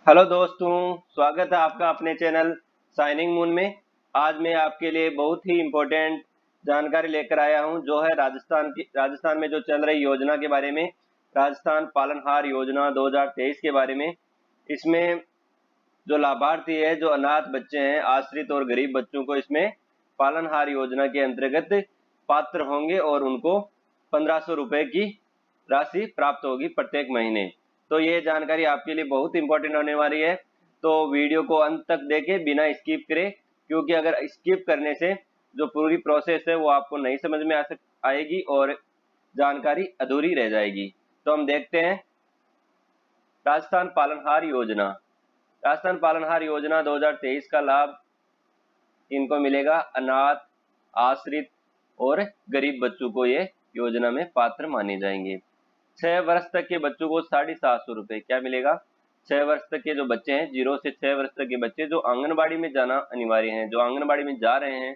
Hello दोस्तों, स्वागत है आपका अपने चैनल साइनिंग मून में। आज मैं आपके लिए बहुत ही इम्पोर्टेंट जानकारी लेकर आया हूं, जो है राजस्थान में जो चल रही योजना के बारे में, राजस्थान पालनहार योजना 2023 के बारे में। इसमें जो लाभार्थी है, जो अनाथ बच्चे हैं, आश्रित और गरीब बच्चों को इसमें पालनहार योजना के अंतर्गत पात्र होंगे और उनको 1500 रुपए की राशि प्राप्त होगी प्रत्येक महीने। तो ये जानकारी आपके लिए बहुत इंपॉर्टेंट होने वाली है, तो वीडियो को अंत तक देखें बिना स्किप करे, क्योंकि अगर स्किप करने से जो पूरी प्रोसेस है वो आपको नहीं समझ में आएगी और जानकारी अधूरी रह जाएगी। तो हम देखते हैं राजस्थान पालनहार योजना। राजस्थान पालनहार योजना 2023 का लाभ इनको मिलेगा। अनाथ, आश्रित और गरीब बच्चों को ये योजना में पात्र माने जाएंगे। 6 वर्ष तक के बच्चों को 750 रुपए क्या मिलेगा। 6 वर्ष तक के जो बच्चे हैं, 0 से 6 वर्ष तक के बच्चे जो आंगनबाड़ी में जाना अनिवार्य है, जो आंगनबाड़ी में जा रहे हैं,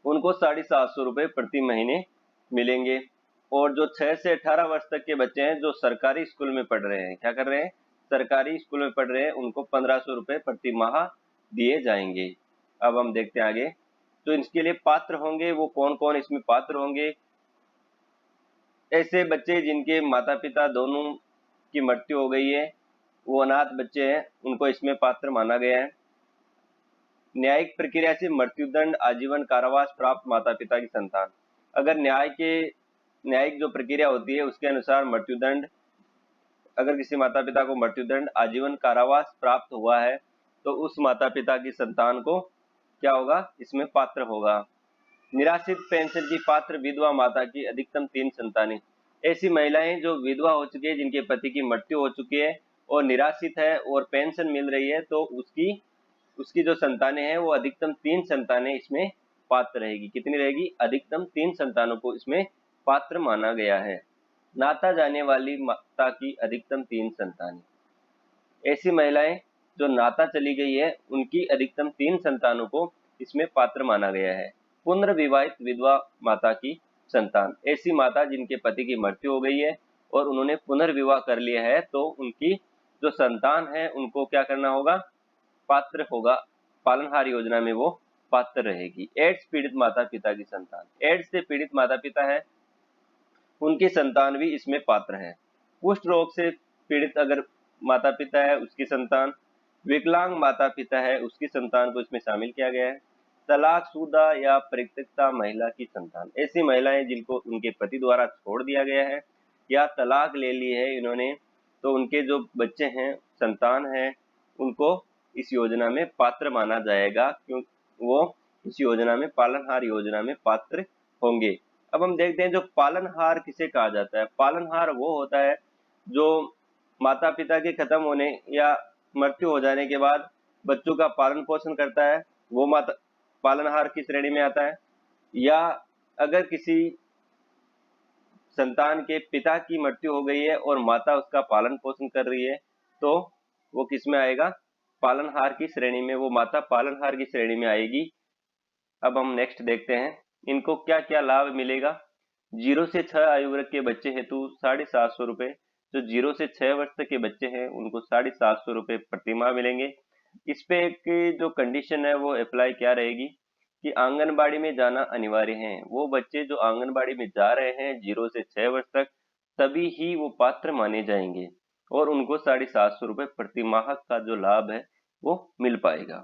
उनको 750 रुपए प्रति महीने मिलेंगे। और जो 6 से 18 वर्ष तक के बच्चे हैं, जो सरकारी स्कूल में पढ़ रहे हैं, क्या कर रहे हैं, सरकारी स्कूल में पढ़ रहे हैं, उनको 1500 रुपए प्रति माह दिए जाएंगे। अब हम देखते हैं आगे, तो इसके लिए पात्र होंगे वो कौन कौन इसमें पात्र होंगे। ऐसे बच्चे जिनके माता पिता दोनों की मृत्यु हो गई है, वो अनाथ बच्चे हैं, उनको इसमें पात्र माना गया है। न्यायिक प्रक्रिया से मृत्युदंड, आजीवन कारावास प्राप्त माता पिता की संतान, अगर न्यायिक जो प्रक्रिया होती है उसके अनुसार मृत्युदंड, अगर किसी माता पिता को मृत्युदंड, आजीवन कारावास प्राप्त हुआ है, तो उस माता पिता की संतान को क्या होगा, इसमें पात्र होगा। निराश्रित पेंशन की पात्र विधवा माता की अधिकतम 3 संतानें, ऐसी महिलाएं जो विधवा हो चुकी है, जिनके पति की मृत्यु हो चुकी है और निराश्रित है और पेंशन मिल रही है, तो उसकी जो संतानें हैं वो अधिकतम 3 संतानें इसमें पात्र रहेगी। कितनी रहेगी, अधिकतम 3 संतानों को इसमें पात्र माना गया है। नाता जाने वाली माता की अधिकतम 3 संतानें, ऐसी महिलाएं जो नाता चली गई है, उनकी अधिकतम 3 संतानों को इसमें पात्र माना गया है। पुनर्विवाहित विधवा माता की संतान, ऐसी माता जिनके पति की मृत्यु हो गई है और उन्होंने पुनर्विवाह कर लिया है, तो उनकी जो संतान है उनको क्या करना होगा, पात्र होगा, पालनहार योजना में वो पात्र रहेगी। एड्स पीड़ित माता पिता की संतान, एड्स से पीड़ित माता पिता है, उनकी संतान भी इसमें पात्र है। कुष्ठ रोग से पीड़ित अगर माता पिता है, उसकी संतान, विकलांग माता पिता है, उसकी संतान को इसमें शामिल किया गया है। तलाकशुदा या परित्यक्ता महिला की संतान, ऐसी महिलाएं जिनको उनके पति द्वारा छोड़ दिया गया है या तलाक ले ली है इन्होंने, तो उनके जो बच्चे हैं, संतान है, उनको इस योजना में पात्र माना जाएगा, क्योंकि वो इस योजना में, पालनहार योजना में पात्र होंगे। अब हम देखते हैं जो पालनहार किसे कहा जाता है। पालनहार वो होता है जो माता पिता के खत्म होने या मृत्यु हो जाने के बाद बच्चों का पालन पोषण करता है, वो माता पालनहार की श्रेणी में आता है। या अगर किसी संतान के पिता की मृत्यु हो गई है और माता उसका पालन पोषण कर रही है, तो वो किस में आएगा, पालनहार की श्रेणी में, वो माता पालनहार की श्रेणी में आएगी। अब हम नेक्स्ट देखते हैं इनको क्या क्या लाभ मिलेगा। 0 से 6 आयु वर्ग के बच्चे हेतु 750 रुपए, जो 0 से 6 वर्ष तक के बच्चे हैं उनको 750 रुपए प्रति माह मिलेंगे। इस पे एक जो कंडीशन है वो अप्लाई क्या रहेगी कि आंगनबाड़ी में जाना अनिवार्य है। वो बच्चे जो आंगनबाड़ी में जा रहे हैं 0 से 6 वर्ष तक, तभी ही वो पात्र माने जाएंगे और उनको 750 रुपए प्रति माह का जो लाभ है वो मिल पाएगा।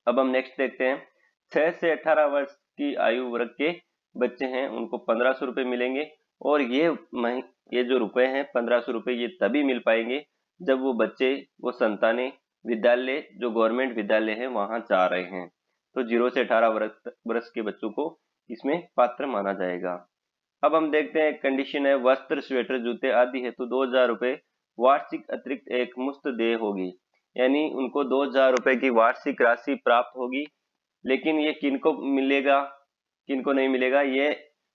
अब हम नेक्स्ट देखते हैं 6 से 18 वर्ष की आयु वर्ग के बच्चे हैं, उनको 1500 रुपए मिलेंगे। और ये जो रुपए हैं 1500 रुपए, ये तभी मिल पाएंगे जब वो बच्चे, वो संतानें विद्यालय, जो गवर्नमेंट विद्यालय है वहां जा रहे हैं, तो 0 से 18 वर्ष के बच्चों को इसमें पात्र माना जाएगा। अब हम देखते हैं कंडीशन है, वस्त्र, स्वेटर, जूते आदि हेतु 2000 रुपए वार्षिक अतिरिक्त एक मुफ्त देय होगी, यानी उनको 2000 रुपए की वार्षिक राशि प्राप्त होगी। लेकिन ये किनको मिलेगा, किनको नहीं मिलेगा, ये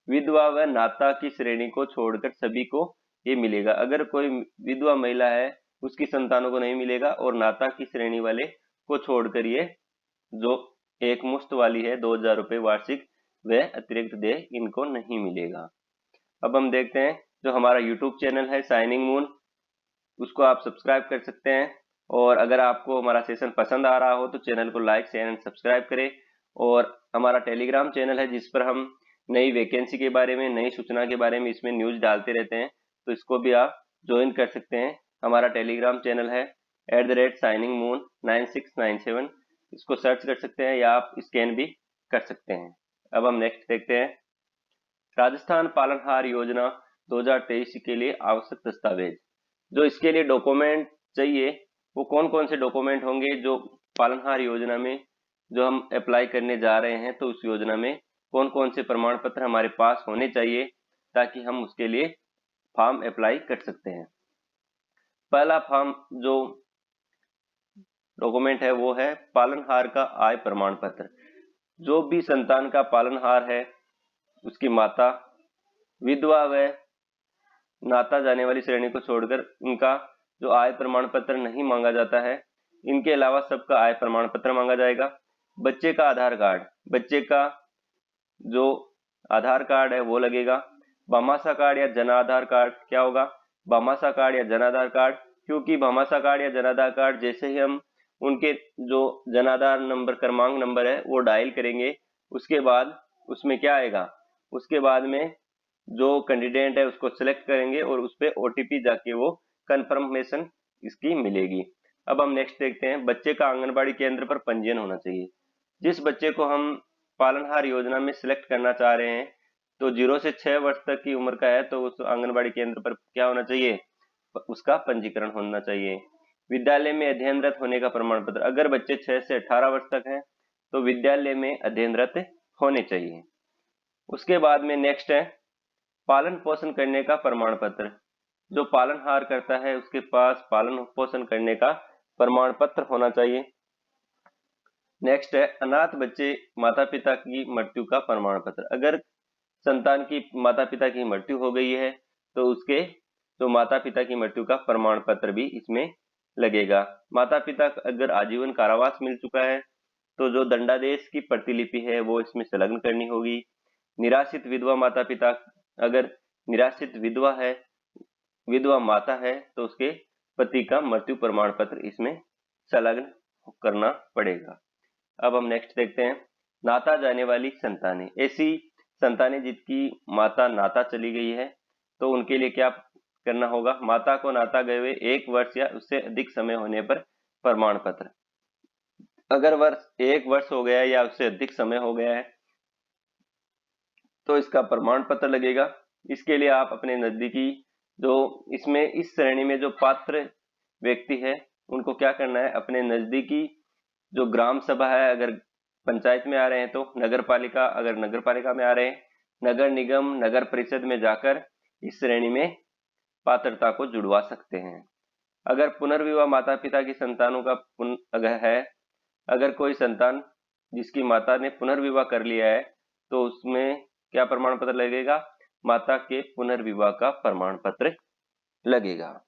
विधवा व नाता की श्रेणी को छोड़कर सभी को ये मिलेगा। अगर कोई विधवा महिला है उसकी संतानों को नहीं मिलेगा, और नाता की श्रेणी वाले को छोड़कर ये जो एक मुश्त वाली है 2000 रुपए वार्षिक, वह अतिरिक्त देय इनको नहीं मिलेगा। अब हम देखते हैं जो हमारा यूट्यूब चैनल है साइनिंग मून, उसको आप सब्सक्राइब कर सकते हैं और अगर आपको हमारा सेशन पसंद आ रहा हो तो चैनल को लाइक शेयर एंड सब्सक्राइब करें। और हमारा टेलीग्राम चैनल है जिस पर हम नई वैकेंसी के बारे में, नई सूचना के बारे में इसमें न्यूज डालते रहते हैं, तो इसको भी आप ज्वाइन कर सकते हैं। हमारा टेलीग्राम चैनल है @signingmoon9697। इसको सर्च कर सकते हैं या आप स्कैन भी कर सकते हैं। अब हम नेक्स्ट देखते हैं, राजस्थान पालनहार योजना 2023 के लिए आवश्यक दस्तावेज। जो इसके लिए डॉक्यूमेंट चाहिए वो कौन कौन से डॉक्यूमेंट होंगे जो पालनहार योजना में जो हम अप्लाई करने जा रहे हैं, तो उस योजना में कौन कौन से प्रमाण पत्र हमारे पास होने चाहिए ताकि हम उसके लिए फॉर्म अप्लाई कर सकते हैं। पहला फॉर्म जो डॉक्यूमेंट है वो है पालनहार का आय प्रमाण पत्र। जो भी संतान का पालनहार है, उसकी माता, विधवा व नाता जाने वाली श्रेणी को छोड़कर उनका जो आय प्रमाण पत्र नहीं मांगा जाता है, इनके अलावा सबका आय प्रमाण पत्र मांगा जाएगा। बच्चे का आधार कार्ड, बच्चे का जो आधार कार्ड है वो लगेगा। भामाशाह कार्ड या जन आधार कार्ड, क्या होगा, भामाशाह कार्ड या जन आधार कार्ड, क्योंकि भामाशाह कार्ड या जन आधार कार्ड जैसे ही हम उनके जो जन आधार नंबर क्रमांक नंबर है वो डायल करेंगे, उसके बाद उसमें क्या आएगा, उसके बाद में जो कैंडिडेट है उसको सिलेक्ट करेंगे और उस पर OTP जाके वो कंफर्मेशन इसकी मिलेगी। अब हम नेक्स्ट देखते हैं, बच्चे का आंगनबाड़ी केंद्र पर पंजीयन होना चाहिए। जिस बच्चे को हम पालनहार योजना में सिलेक्ट करना चाह रहे हैं तो 0 से 6 वर्ष तक की उम्र का है, तो उस आंगनबाड़ी केंद्र पर क्या होना चाहिए, उसका पंजीकरण होना चाहिए। विद्यालय में अध्ययनरत होने का प्रमाण पत्र, अगर बच्चे 6 से 18 वर्ष तक हैं तो विद्यालय में अध्ययनरत होने चाहिए। उसके बाद में नेक्स्ट है पालन पोषण करने का प्रमाण पत्र। जो पालनहार करता है उसके पास पालन पोषण करने का प्रमाण पत्र होना चाहिए। नेक्स्ट है अनाथ बच्चे माता पिता की मृत्यु का प्रमाण पत्र। अगर संतान की माता पिता की मृत्यु हो गई है तो उसके जो माता पिता की मृत्यु का प्रमाण पत्र भी इसमें लगेगा। माता पिता अगर आजीवन कारावास मिल चुका है तो जो दंडादेश की प्रतिलिपि है वो इसमें संलग्न करनी होगी। निराश्रित विधवा माता पिता, अगर निराश्रित विधवा है, विधवा माता है, तो उसके पति का मृत्यु प्रमाण पत्र इसमें संलग्न करना पड़ेगा। अब हम नेक्स्ट देखते हैं, नाता जाने वाली संतानें। ऐसी संतानें जिनकी माता नाता चली गई है तो उनके लिए क्या करना होगा, माता को नाता गए हुए 1 वर्ष या उससे अधिक समय होने पर प्रमाण पत्र। अगर 1 वर्ष हो गया है या उससे अधिक समय हो गया है तो इसका प्रमाण पत्र लगेगा। इसके लिए आप अपने नजदीकी जो इसमें इस श्रेणी में जो पात्र व्यक्ति है उनको क्या करना है, अपने नजदीकी जो ग्राम सभा है, अगर पंचायत में आ रहे हैं तो नगर पालिका, अगर नगर पालिका में आ रहे हैं नगर निगम, नगर परिषद में जाकर इस श्रेणी में पात्रता को जुड़वा सकते हैं। अगर पुनर्विवाह माता पिता की संतानों का अगर कोई संतान जिसकी माता ने पुनर्विवाह कर लिया है तो उसमें क्या प्रमाण पत्र लगेगा, माता के पुनर्विवाह का प्रमाण पत्र लगेगा।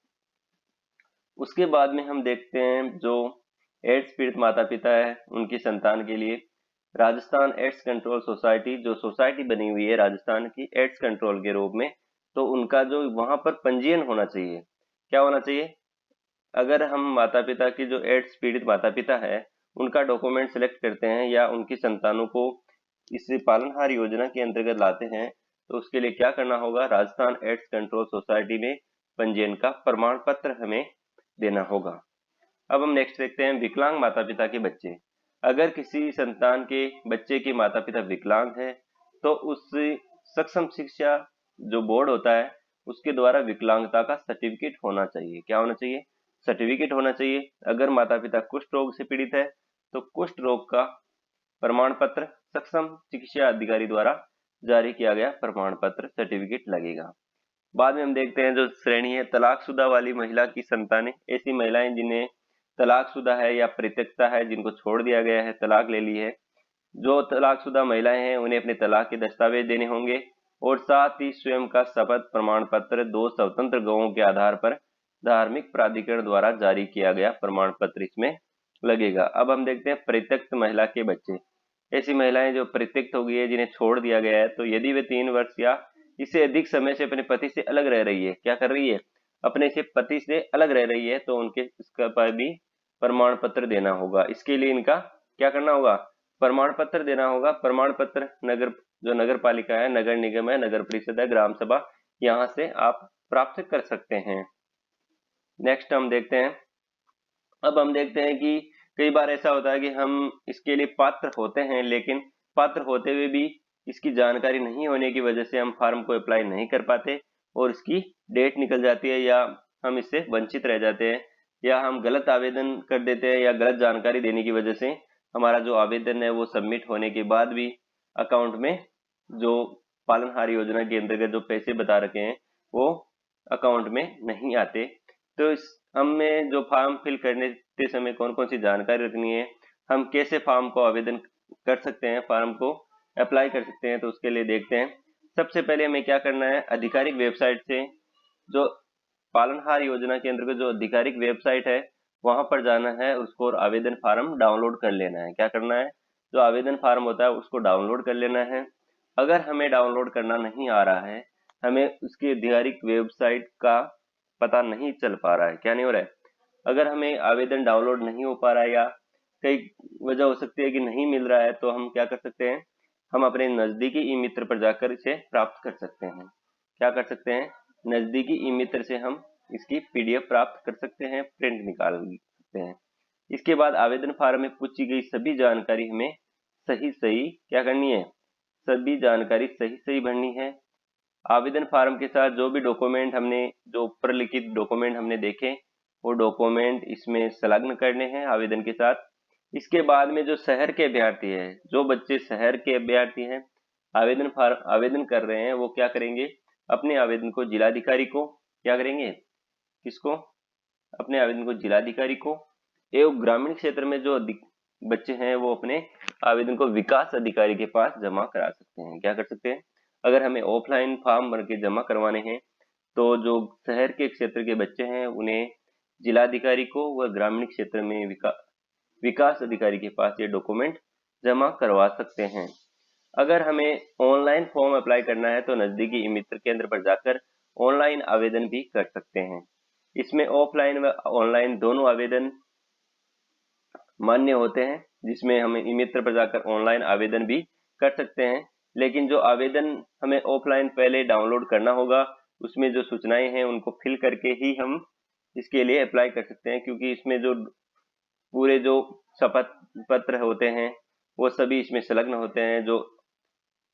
उसके बाद में हम देखते हैं जो एड्स पीड़ित माता पिता है उनकी संतान के लिए राजस्थान एड्स कंट्रोल सोसाइटी, जो सोसाइटी बनी हुई है राजस्थान की एड्स कंट्रोल के रूप में, तो उनका जो वहां पर पंजीयन होना चाहिए। क्या होना चाहिए, अगर हम माता पिता की जो एड्स पीड़ित माता पिता है उनका डॉक्यूमेंट सिलेक्ट करते हैं या उनकी संतानों को इस पालनहार योजना के अंतर्गत लाते हैं तो उसके लिए क्या करना होगा, राजस्थान एड्स कंट्रोल सोसाइटी में पंजीयन का प्रमाण पत्र हमें देना होगा। अब हम नेक्स्ट देखते हैं विकलांग माता पिता के बच्चे। अगर किसी संतान के बच्चे के माता पिता विकलांग है तो उस सक्षम शिक्षा जो बोर्ड होता है उसके द्वारा विकलांगता का सर्टिफिकेट होना चाहिए। क्या होना चाहिए, सर्टिफिकेट होना चाहिए। अगर माता पिता कुष्ठ रोग से पीड़ित है तो कुष्ठ रोग का प्रमाण पत्र सक्षम चिकित्सा अधिकारी द्वारा जारी किया गया प्रमाण पत्र सर्टिफिकेट लगेगा। बाद में हम देखते हैं जो श्रेणी है तलाकशुदा वाली महिला की संतानें। ऐसी महिलाएं जिन्हें तलाकशुदा है या परित्यक्ता है, जिनको छोड़ दिया गया है, तलाक ले ली है, जो तलाकशुदा महिलाएं हैं उन्हें अपने तलाक के दस्तावेज देने होंगे और साथ ही स्वयं का शपथ प्रमाण पत्र 2 स्वतंत्र गवाहों के आधार पर धार्मिक प्राधिकरण द्वारा जारी किया गया प्रमाण पत्र इसमें लगेगा। अब हम देखते हैं परित्यक्त महिला के बच्चे। ऐसी महिलाएं जो परित्यक्त हो गई है, जिन्हें छोड़ दिया गया है, तो यदि वे 3 वर्ष या इससे अधिक समय से अपने पति से अलग रह रही है, क्या कर रही है, अपने से पति से अलग रह रही है, तो उनके इसका पर भी प्रमाण पत्र देना होगा। इसके लिए इनका क्या करना होगा, प्रमाण पत्र देना होगा। प्रमाण पत्र जो नगर पालिका है, नगर निगम है, नगर परिषद है, ग्राम सभा, यहाँ से आप प्राप्त कर सकते हैं। नेक्स्ट हम देखते हैं। अब हम देखते हैं कि कई बार ऐसा होता है कि हम इसके लिए पात्र होते हैं, लेकिन पात्र होते हुए भी इसकी जानकारी नहीं होने की वजह से हम फॉर्म को अप्लाई नहीं कर पाते और इसकी डेट निकल जाती है, या हम इससे वंचित रह जाते हैं, या हम गलत आवेदन कर देते हैं, या गलत जानकारी देने की वजह से हमारा जो आवेदन है वो सबमिट होने के बाद भी अकाउंट में जो पालनहार योजना के अंतर्गत जो पैसे बता रखे हैं वो अकाउंट में नहीं आते। तो इस हमें जो फॉर्म फिल करने के समय कौन कौन सी जानकारी रखनी है, हम कैसे फॉर्म को आवेदन कर सकते हैं, फॉर्म को अप्लाई कर सकते हैं, तो उसके लिए देखते हैं। सबसे पहले हमें क्या करना है, आधिकारिक वेबसाइट से जो पालनहार योजना के अंतर्गत जो आधिकारिक वेबसाइट है वहां पर जाना है उसको, और आवेदन फॉर्म डाउनलोड कर लेना है। क्या करना है, जो आवेदन फॉर्म होता है उसको डाउनलोड कर लेना है। अगर हमें डाउनलोड करना नहीं आ रहा है, हमें उसकी आधिकारिक वेबसाइट का पता नहीं चल पा रहा है, क्या नहीं हो रहा है, अगर हमें आवेदन डाउनलोड नहीं हो पा रहा है या कई वजह हो सकती है कि नहीं मिल रहा है, तो हम क्या कर सकते हैं, हम अपने नजदीकी ई मित्र पर जाकर इसे प्राप्त कर सकते हैं। क्या कर सकते हैं, नजदीकी ई मित्र से हम इसकी पीडीएफ प्राप्त कर सकते हैं, प्रिंट निकाल सकते हैं। इसके बाद आवेदन फॉर्म में पूछी गई सभी जानकारी हमें सही सही क्या करनी है, सभी जानकारी सही सही भरनी है। आवेदन फॉर्म के साथ जो भी डॉक्यूमेंट हमने, जो ऊपर लिखित डॉक्यूमेंट हमने देखे, वो डॉक्यूमेंट इसमें संलग्न करने हैं आवेदन के साथ। इसके बाद में जो शहर के अभ्यर्थी है, जो बच्चे शहर के अभ्यर्थी हैं, आवेदन कर रहे हैं, वो क्या करेंगे, अपने आवेदन को जिलाधिकारी को क्या करेंगे, किसको, अपने आवेदन को जिलाधिकारी को, एवं ग्रामीण क्षेत्र में जो बच्चे हैं वो अपने आवेदन को विकास अधिकारी के पास जमा करा सकते हैं। क्या कर सकते हैं, अगर हमें ऑफलाइन फॉर्म भर के जमा करवाने हैं तो जो शहर के क्षेत्र के बच्चे हैं उन्हें जिलाधिकारी को व ग्रामीण क्षेत्र में विकास अधिकारी के पास ये डॉक्यूमेंट जमा करवा सकते हैं। अगर हमें ऑनलाइन फॉर्म अप्लाई करना है तो नजदीकी ई मित्र केंद्र पर जाकर ऑनलाइन आवेदन भी कर सकते हैं। इसमें ऑफलाइन व ऑनलाइन दोनों आवेदन मान्य होते हैं, जिसमें हमें ई मित्र पर जाकर ऑनलाइन आवेदन भी कर सकते हैं। लेकिन जो आवेदन हमें ऑफलाइन पहले डाउनलोड करना होगा, उसमें जो सूचनाएं हैं उनको फिल करके ही हम इसके लिए अप्लाई कर सकते हैं, क्योंकि इसमें जो पूरे जो शपथ पत्र होते हैं वो सभी इसमें संलग्न होते हैं। जो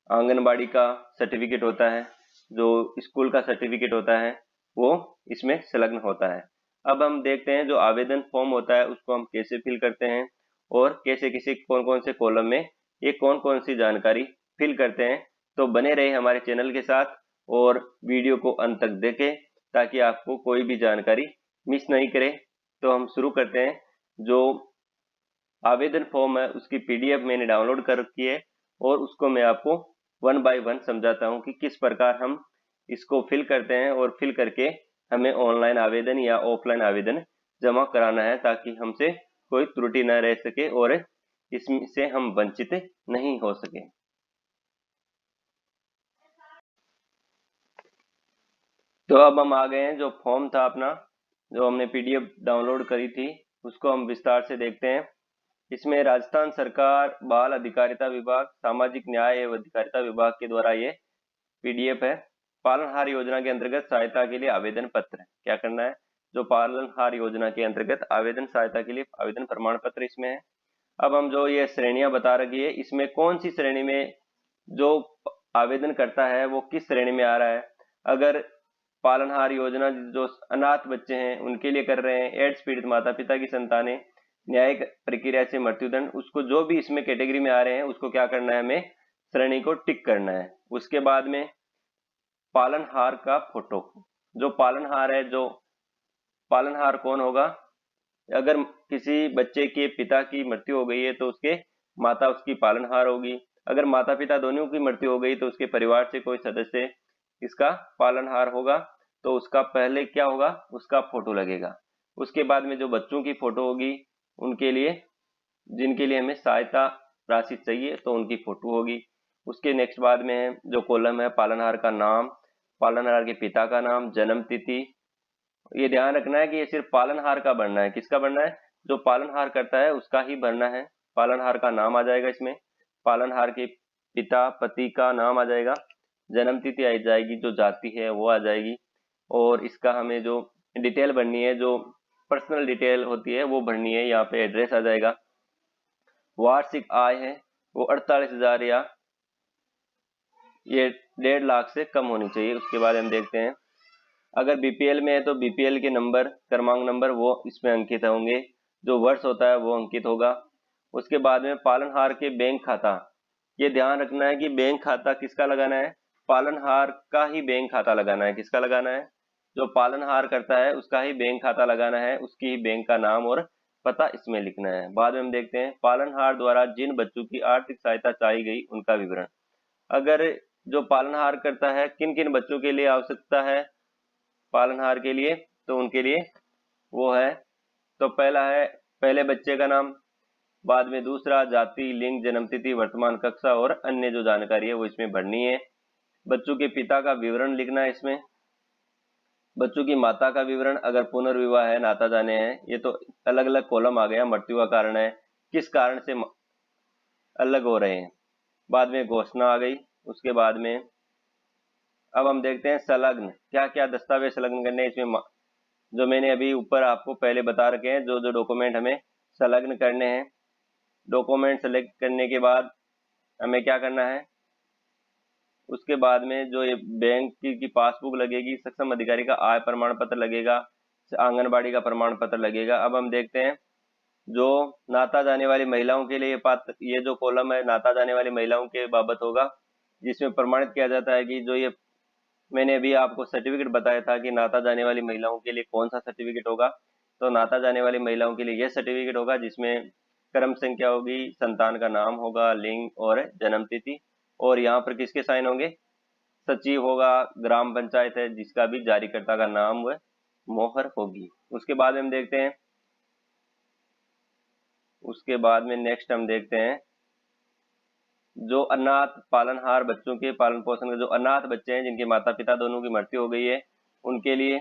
आंगनबाड़ी का सर्टिफिकेट होता है, जो स्कूल का सर्टिफिकेट होता है, वो इसमें संलग्न होता है। अब हम देखते हैं जो आवेदन फॉर्म होता है उसको हम कैसे फिल करते हैं और कैसे किसी कौन कौन से कॉलम में ये कौन कौन सी जानकारी फिल करते हैं। तो बने रहे हमारे चैनल के साथ और वीडियो को अंत तक देखें ताकि आपको कोई भी जानकारी मिस नहीं करे। तो हम शुरू करते हैं। जो आवेदन फॉर्म है उसकी पीडीएफ मैंने डाउनलोड कर रखी है और उसको मैं आपको 1 बाय 1 समझाता हूँ कि किस प्रकार हम इसको फिल करते हैं और फिल करके हमें ऑनलाइन आवेदन या ऑफलाइन आवेदन जमा कराना है, ताकि हमसे कोई त्रुटि न रह सके और इससे हम वंचित नहीं हो सके। तो अब हम आ गए हैं, जो फॉर्म था अपना, जो हमने पीडीएफ डाउनलोड करी थी, उसको हम विस्तार से देखते हैं। इसमें राजस्थान सरकार बाल अधिकारिता विभाग, सामाजिक न्याय एवं अधिकारिता विभाग के द्वारा ये पीडीएफ है। पालनहार योजना के अंतर्गत सहायता के लिए आवेदन पत्र, क्या करना है, जो पालनहार योजना के अंतर्गत आवेदन सहायता के लिए आवेदन प्रमाण पत्र इसमें है। अब हम जो ये श्रेणियां बता रखी है, इसमें कौन सी श्रेणी में जो आवेदन करता है वो किस श्रेणी में आ रहा है। अगर पालनहार योजना जो अनाथ बच्चे हैं उनके लिए कर रहे हैं, एड्स पीड़ित माता पिता की संतानें, न्यायिक प्रक्रिया से मृत्युदंड, उसको जो भी इसमें कैटेगरी में आ रहे हैं उसको क्या करना है, हमें श्रेणी को टिक करना है। उसके बाद में पालनहार का फोटो, जो पालनहार है, जो पालनहार कौन होगा, अगर किसी बच्चे के पिता की मृत्यु हो गई है तो उसके माता उसकी पालनहार होगी। अगर माता पिता दोनों की मृत्यु हो गई तो उसके परिवार से कोई सदस्य इसका पालनहार होगा, तो उसका पहले क्या होगा, उसका फोटो लगेगा। उसके बाद में जो बच्चों की फोटो होगी, उनके लिए जिनके लिए हमें सहायता राशि चाहिए तो उनकी फोटो होगी। उसके नेक्स्ट बाद में जो कॉलम है, पालनहार का नाम, पालनहार के पिता का नाम, जन्म तिथि। ये ध्यान रखना है कि ये सिर्फ पालनहार का बनना है, किसका बनना है, जो पालनहार करता है उसका ही भरना है। पालनहार का नाम आ जाएगा इसमें, पालनहार के पिता पति का नाम आ जाएगा, जन्म तिथि आ जाएगी, जो जाति है वो आ जाएगी, और इसका हमें जो डिटेल भरनी है, जो पर्सनल डिटेल होती है वो भरनी है। यहाँ पे एड्रेस आ जाएगा। वार्षिक आय है वो 48,000 या ये 1.5 लाख से कम होनी चाहिए। उसके बाद हम देखते हैं अगर बीपीएल में है तो बीपीएल के नंबर, क्रमांक नंबर वो इसमें अंकित होंगे, जो वर्ष होता है वो अंकित होगा। उसके बाद में पालनहार के बैंक खाता, ये ध्यान रखना है कि बैंक खाता किसका लगाना है, पालनहार का ही बैंक खाता लगाना है। किसका लगाना है, जो पालनहार करता है उसका ही बैंक खाता लगाना है, उसकी ही बैंक का नाम और पता इसमें लिखना है। बाद में हम देखते हैं पालनहार द्वारा जिन बच्चों की आर्थिक सहायता चाहिए गई उनका विवरण। अगर जो पालनहार करता है किन किन बच्चों के लिए आवश्यकता है पालनहार के लिए, तो उनके लिए वो है, तो पहला है पहले बच्चे का नाम, बाद में दूसरा जाति, लिंग, जन्मतिथि, वर्तमान कक्षा और अन्य जो जानकारी है वो इसमें भरनी है। बच्चों के पिता का विवरण लिखना है इसमें, बच्चों की माता का विवरण, अगर पुनर्विवाह है, नाता जाने हैं, ये तो अलग अलग कॉलम आ गया। मृत्यु का कारण है, किस कारण से अलग हो रहे हैं। बाद में घोषणा आ गई। उसके बाद में अब हम देखते हैं संलग्न, क्या क्या दस्तावेज संलग्न करने हैं इसमें, जो मैंने अभी ऊपर आपको पहले बता रखे हैं, जो जो डॉक्यूमेंट हमें संलग्न करने हैं। डॉक्यूमेंट सेलेक्ट करने के बाद हमें क्या करना है, उसके बाद में जो ये बैंक की पासबुक लगेगी, सक्षम अधिकारी का आय प्रमाण पत्र लगेगा, आंगनबाड़ी का प्रमाण पत्र लगेगा। अब हम देखते हैं जो नाता जाने वाली महिलाओं के लिए ये जो कॉलम है नाता जाने वाली महिलाओं के बाबत होगा, जिसमें प्रमाणित किया जाता है कि जो ये मैंने अभी आपको सर्टिफिकेट बताया था कि नाता जाने वाली महिलाओं के लिए कौन सा सर्टिफिकेट होगा, तो नाता जाने वाली महिलाओं के लिए यह सर्टिफिकेट होगा, जिसमें क्रम संख्या होगी, संतान का नाम होगा, लिंग और जन्म तिथि, और यहाँ पर किसके साइन होंगे, सचिव होगा, ग्राम पंचायत है जिसका भी जारीकर्ता का नाम व मोहर होगी। उसके बाद हम देखते हैं, उसके बाद में नेक्स्ट हम देखते हैं जो अनाथ पालनहार बच्चों के पालन पोषण, जो अनाथ बच्चे हैं जिनके माता पिता दोनों की मृत्यु हो गई है, उनके लिए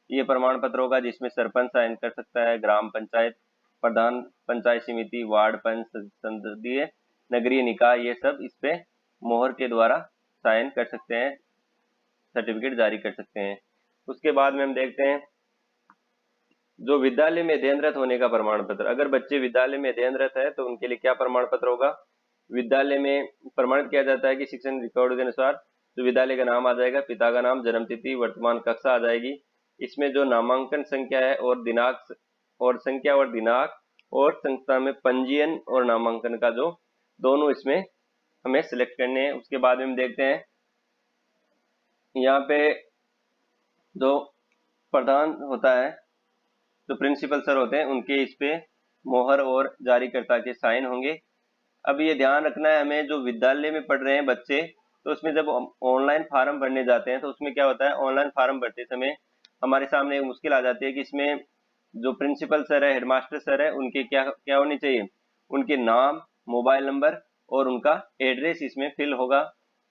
ये प्रमाण पत्र होगा, जिसमें सरपंच साइन कर सकता है, ग्राम पंचायत प्रधान, पंचायत समिति, वार्ड पंच, संसदीय नगरीय निकाय, ये सब इस पे मोहर के द्वारा साइन कर सकते हैं, सर्टिफिकेट जारी कर सकते हैं। उसके बाद में हम देखते हैं जो विद्यालय में अध्ययनरत होने का प्रमाण पत्र। अगर बच्चे विद्यालय में अध्ययनरत है तो उनके लिए क्या प्रमाण पत्र होगा, विद्यालय में प्रमाणित किया जाता है कि शिक्षण रिकॉर्ड के अनुसार जो विद्यालय का नाम आ जाएगा, पिता का नाम, जन्म तिथि, वर्तमान कक्षा आ जाएगी। इसमें जो नामांकन संख्या है और दिनांक और संख्या और दिनांक और संस्था में पंजीयन और नामांकन का जो दोनों इसमें हमें सिलेक्ट करने हैं। उसके बाद में हम देखते हैं यहाँ पे जो प्रधान होता है, जो प्रिंसिपल सर होते हैं, उनके इस पे मोहर और जारीकर्ता के साइन होंगे। अब ये ध्यान रखना है हमें, जो विद्यालय में पढ़ रहे हैं बच्चे, तो उसमें जब ऑनलाइन फार्म भरने जाते हैं तो उसमें क्या होता है, ऑनलाइन फार्म भरते समय हमारे सामने एक मुश्किल आ जाती है कि इसमें जो प्रिंसिपल सर है, हेडमास्टर सर है, उनके क्या क्या होनी चाहिए, उनके नाम, मोबाइल नंबर और उनका एड्रेस इसमें फिल होगा।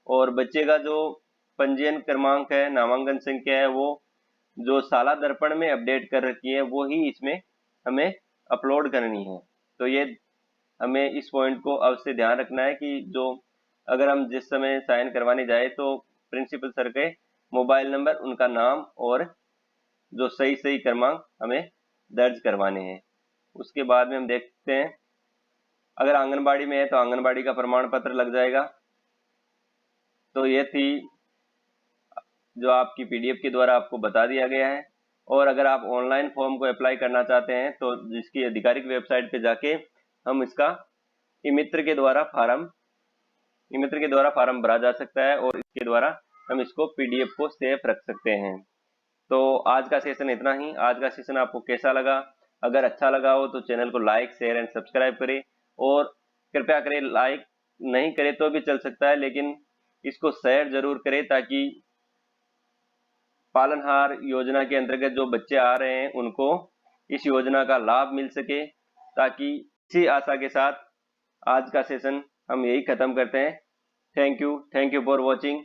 और बच्चे का जो पंजीयन क्रमांक है, नामांकन संख्या है, वो जो साला दर्पण में अपडेट कर रखी है वो ही इसमें हमें अपलोड करनी है। तो ये हमें इस पॉइंट को अवश्य ध्यान रखना है कि जो अगर हम जिस समय साइन करवाने जाए तो प्रिंसिपल सर के मोबाइल नंबर, उनका नाम और जो सही सही क्रमांक हमें दर्ज करवाने हैं। उसके बाद में हम देखते हैं अगर आंगनबाड़ी में है तो आंगनबाड़ी का प्रमाण पत्र लग जाएगा। तो ये थी जो आपकी पीडीएफ के द्वारा आपको बता दिया गया है। और अगर आप ऑनलाइन फॉर्म को अप्लाई करना चाहते हैं तो जिसकी आधिकारिक वेबसाइट पे जाके हम इसका ई मित्र के द्वारा फार्म भरा जा सकता है और इसके द्वारा हम इसको पीडीएफ को सेफ रख सकते हैं। तो आज का सेशन इतना ही। आज का सेशन आपको कैसा लगा, अगर अच्छा लगा हो तो चैनल को लाइक, शेयर एंड सब्सक्राइब करें, और कृपया करें लाइक नहीं करें तो भी चल सकता है, लेकिन इसको शेयर जरूर करें ताकि पालनहार योजना के अंतर्गत जो बच्चे आ रहे हैं उनको इस योजना का लाभ मिल सके। ताकि इसी आशा के साथ आज का सेशन हम यही खत्म करते हैं। Thank you for watching.